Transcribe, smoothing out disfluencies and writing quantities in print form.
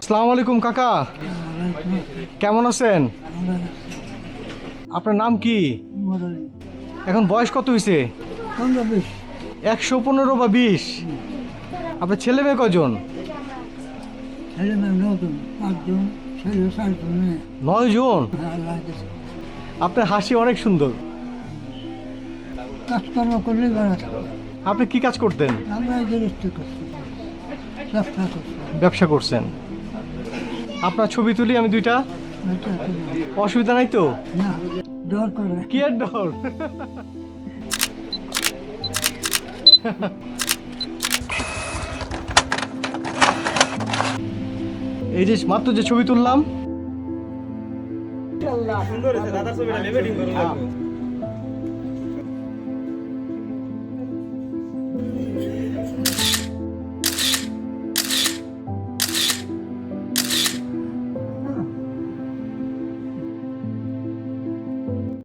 আসসালামু আলাইকুম কাকা, কেমন আছেন? আপনার নাম কি? এখন বয়স কত হয়েছে? 115 বা 20? আপনার ছেলে মেয়ে কজন? 9 জন। আপনার হাসি অনেক সুন্দর। কাজকর্ম করলে আপনি কি কাজ করতেন? আমরা ব্যবসা করছেন। আপনার ছবি তুলি আমি দুইটা, অসুবিধা নাই তো? না ডর করে কি আর ডর? এই যে মাত্র যে ছবি তুললাম, সুন্দর হয়েছে দাদার ছবিটা ভেবে ঠিক করুন।